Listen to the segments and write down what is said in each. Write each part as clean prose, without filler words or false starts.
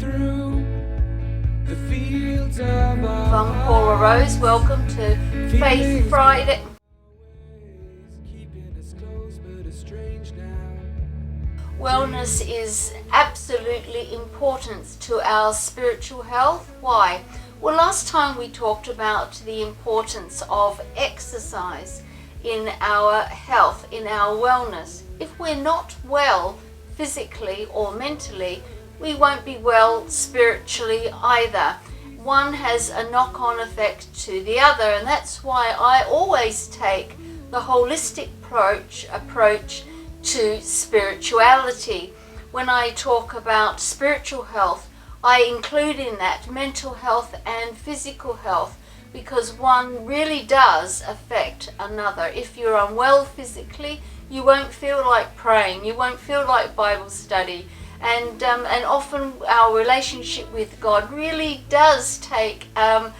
through the fields of I'm Paula Rose. Welcome to Faith Friday. Wellness is absolutely important to our spiritual health. Why? Well, last time we talked about the importance of exercise in our health, in our wellness. If we're not well physically or mentally, we won't be well spiritually either. One has a knock-on effect to the other, and that's why I always take the holistic approach to spirituality. When I talk about spiritual health, I include in that mental health and physical health, because one really does affect another. If you're unwell physically, you won't feel like praying, you won't feel like Bible study, and often our relationship with God really does take a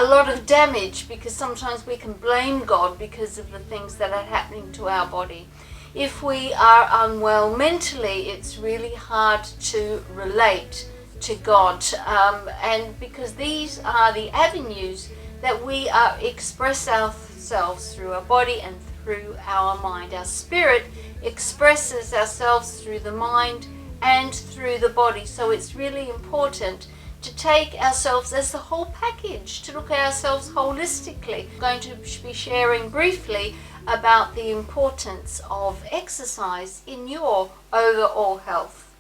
lot of damage, because sometimes we can blame God because of the things that are happening to our body. If we are unwell mentally, it's really hard to relate to God, and because these are the avenues that we express ourselves through our body and through our mind. Our spirit expresses ourselves through the mind and through the body, so it's really important to take ourselves as the whole package, to look at ourselves holistically. I'm going to be sharing briefly about the importance of exercise in your overall health.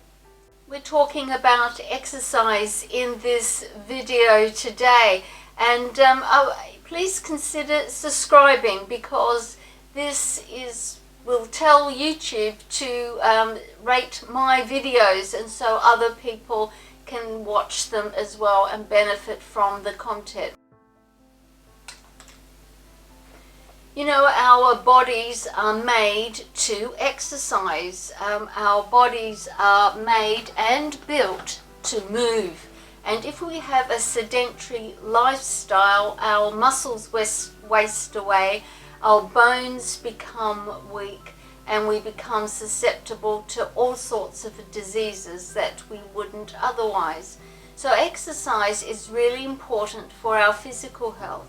We're talking about exercise in this video today, and please consider subscribing, because this will tell YouTube to rate my videos, and so other people can watch them as well and benefit from the content. You know, our bodies are made to exercise. Our bodies are made and built to move. And if we have a sedentary lifestyle, our muscles waste away, our bones become weak, and we become susceptible to all sorts of diseases that we wouldn't otherwise. So exercise is really important for our physical health.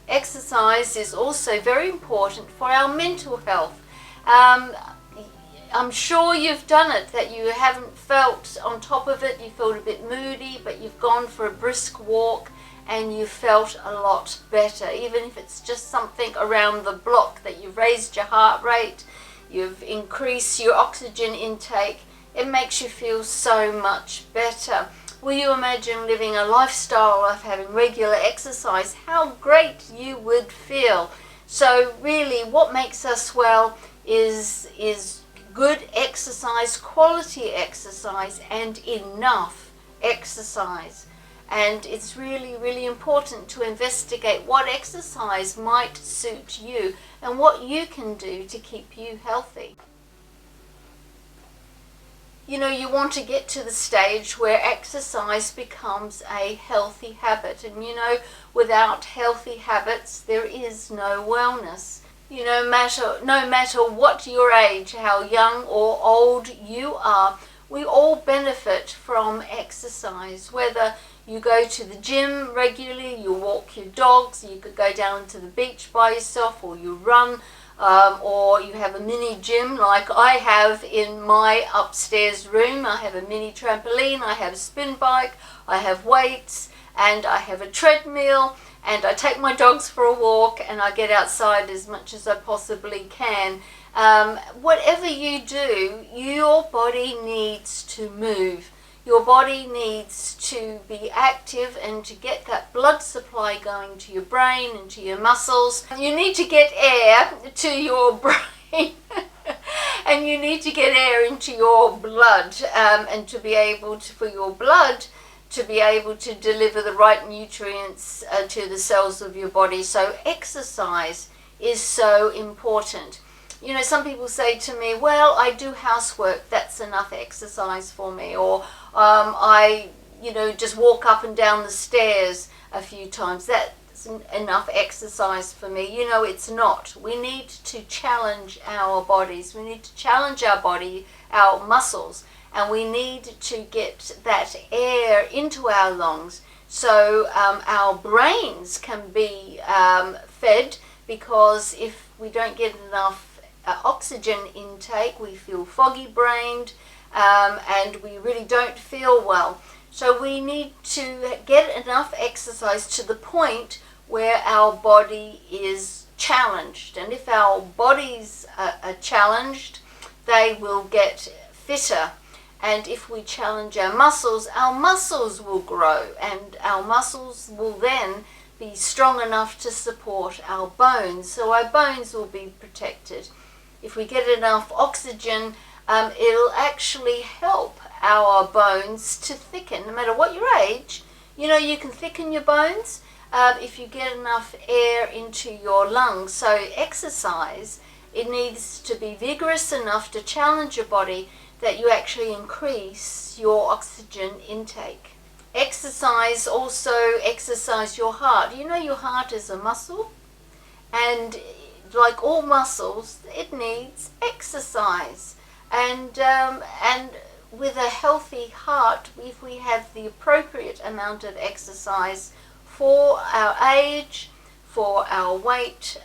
Exercise is also very important for our mental health. I'm sure you've done it, that you haven't felt on top of it, you felt a bit moody, but you've gone for a brisk walk and you felt a lot better. Even if it's just something around the block, that you've raised your heart rate, you've increased your oxygen intake, it makes you feel so much better. Will you imagine living a lifestyle of having regular exercise? How great you would feel. So really, what makes us well is good exercise, quality exercise, and enough exercise. And it's really, really important to investigate what exercise might suit you and what you can do to keep you healthy. You know, you want to get to the stage where exercise becomes a healthy habit. And you know, without healthy habits, there is no wellness. You know, no matter what your age, how young or old you are, we all benefit from exercise. Whether you go to the gym regularly, you walk your dogs, you could go down to the beach by yourself, or you run, or you have a mini gym like I have in my upstairs room. I have a mini trampoline, I have a spin bike, I have weights, and I have a treadmill, and I take my dogs for a walk, and I get outside as much as I possibly can. Whatever you do, your body needs to move. Your body needs to be active and to get that blood supply going to your brain and to your muscles. You need to get air to your brain and you need to get air into your blood, and to be able to, for your blood to be able to deliver the right nutrients to the cells of your body. So exercise is so important. You know, some people say to me, well, I do housework, that's enough exercise for me. Or I, just walk up and down the stairs a few times, that's enough exercise for me. You know, it's not. We need to challenge our bodies. We need to challenge our body, our muscles, and we need to get that air into our lungs so our brains can be fed, because if we don't get enough oxygen intake, we feel foggy-brained and we really don't feel well. So we need to get enough exercise to the point where our body is challenged. And if our bodies are challenged, they will get fitter. And if we challenge our muscles will grow, and our muscles will then be strong enough to support our bones. So our bones will be protected. If we get enough oxygen, it'll actually help our bones to thicken. No matter what your age, you can thicken your bones if you get enough air into your lungs. So exercise, it needs to be vigorous enough to challenge your body that you actually increase your oxygen intake. Exercise your heart. Your heart is a muscle, and like all muscles, it needs exercise. And with a healthy heart, if we have the appropriate amount of exercise for our age, for our weight,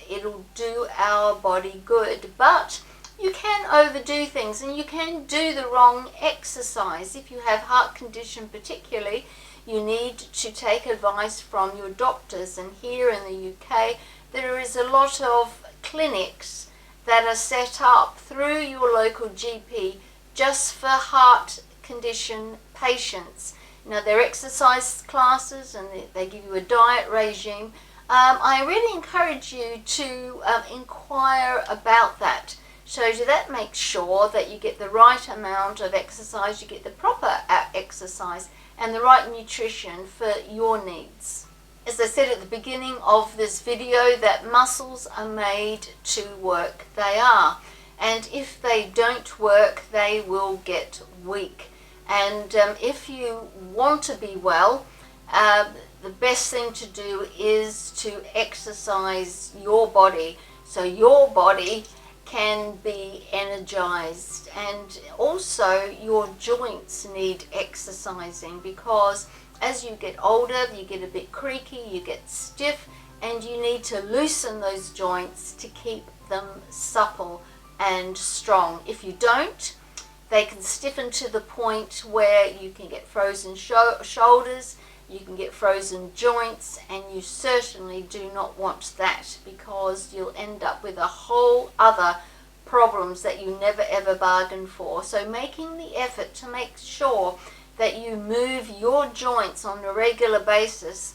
it'll do our body good. But you can overdo things, and you can do the wrong exercise. If you have heart condition particularly, you need to take advice from your doctors. And here in the UK, there is a lot of clinics that are set up through your local GP just for heart condition patients. They're exercise classes, and they give you a diet regime. I really encourage you to inquire about that. So that makes sure that you get the right amount of exercise, you get the proper exercise, and the right nutrition for your needs. As I said at the beginning of this video, that muscles are made to work. They are. And if they don't work, they will get weak. And if you want to be well, the best thing to do is to exercise your body, so your body can be energized. And also your joints need exercising, because as you get older, you get a bit creaky, you get stiff, and you need to loosen those joints to keep them supple and strong. If you don't, they can stiffen to the point where you can get frozen shoulders, you can get frozen joints, and you certainly do not want that, because you'll end up with a whole other problems that you never ever bargained for. So making the effort to make sure that you move your joints on a regular basis.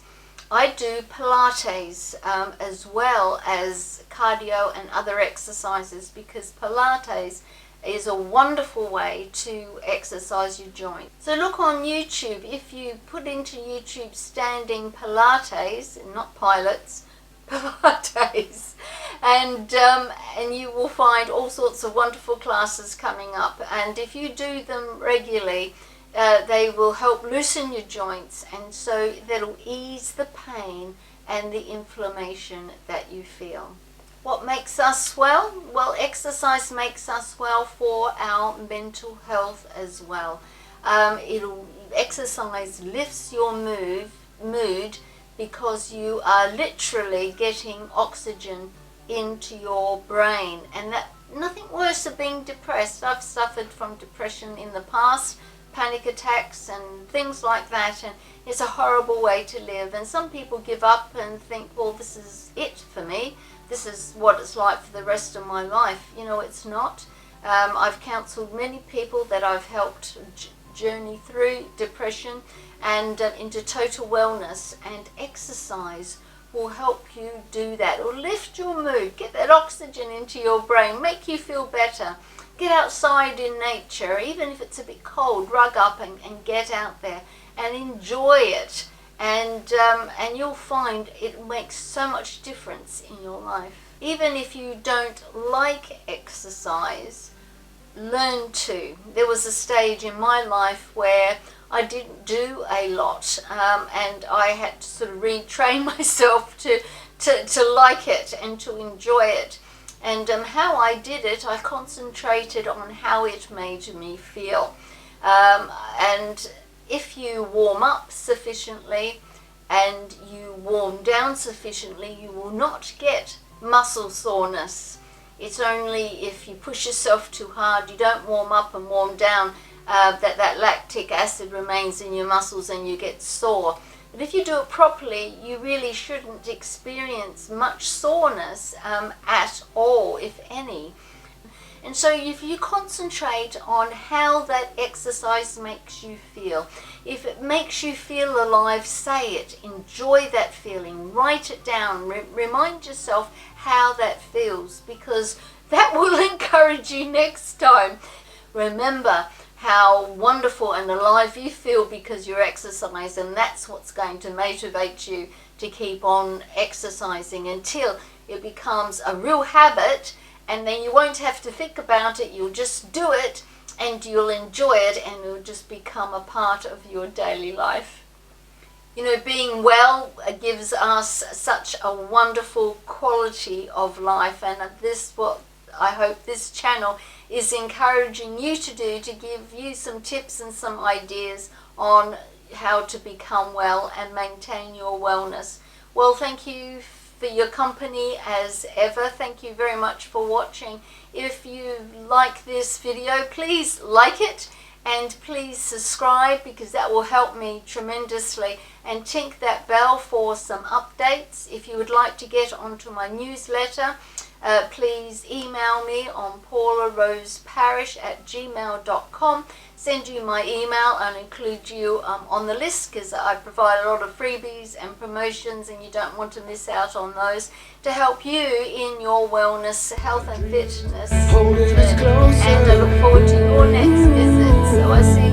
I do Pilates as well as cardio and other exercises, because Pilates is a wonderful way to exercise your joints. So look on YouTube. If you put into YouTube standing Pilates, not pilots, Pilates, and you will find all sorts of wonderful classes coming up. And if you do them regularly, they will help loosen your joints, and so that'll ease the pain and the inflammation that you feel. What makes us well? Well, exercise makes us well for our mental health as well. Exercise lifts your mood because you are literally getting oxygen into your brain, and that nothing worse than being depressed. I've suffered from depression in the past, panic attacks and things like that, and it's a horrible way to live. And some people give up and think, well, this is it for me, this is what it's like for the rest of my life. It's not. I've counselled many people that I've helped journey through depression and into total wellness, and exercise will help you do that. It'll lift your mood, get that oxygen into your brain, make you feel better. Get outside in nature, even if it's a bit cold, rug up and get out there and enjoy it. And you'll find it makes so much difference in your life. Even if you don't like exercise, learn to. There was a stage in my life where I didn't do a lot, and I had to sort of retrain myself to like it and to enjoy it. And how I did it, I concentrated on how it made me feel. And if you warm up sufficiently and you warm down sufficiently, you will not get muscle soreness. It's only if you push yourself too hard, you don't warm up and warm down, that lactic acid remains in your muscles and you get sore. But if you do it properly, you really shouldn't experience much soreness at all, if any. And so if you concentrate on how that exercise makes you feel, if it makes you feel alive, say it, enjoy that feeling, write it down, remind yourself how that feels, because that will encourage you next time. Remember how wonderful and alive you feel because you're exercising, and that's what's going to motivate you to keep on exercising until it becomes a real habit. And then you won't have to think about it, you'll just do it and you'll enjoy it, and it'll just become a part of your daily life. You know, being well gives us such a wonderful quality of life, and this what I hope this channel is encouraging you to do, to give you some tips and some ideas on how to become well and maintain your wellness. Well, thank you for your company as ever. Thank you very much for watching. If you like this video, please like it and please subscribe, because that will help me tremendously, and tick that bell for some updates. If you would like to get onto my newsletter, please email me on paularoseparish@gmail.com. Send you my email and include you on the list, because I provide a lot of freebies and promotions and you don't want to miss out on those, to help you in your wellness, health and fitness. And I look forward to your next visit. So I see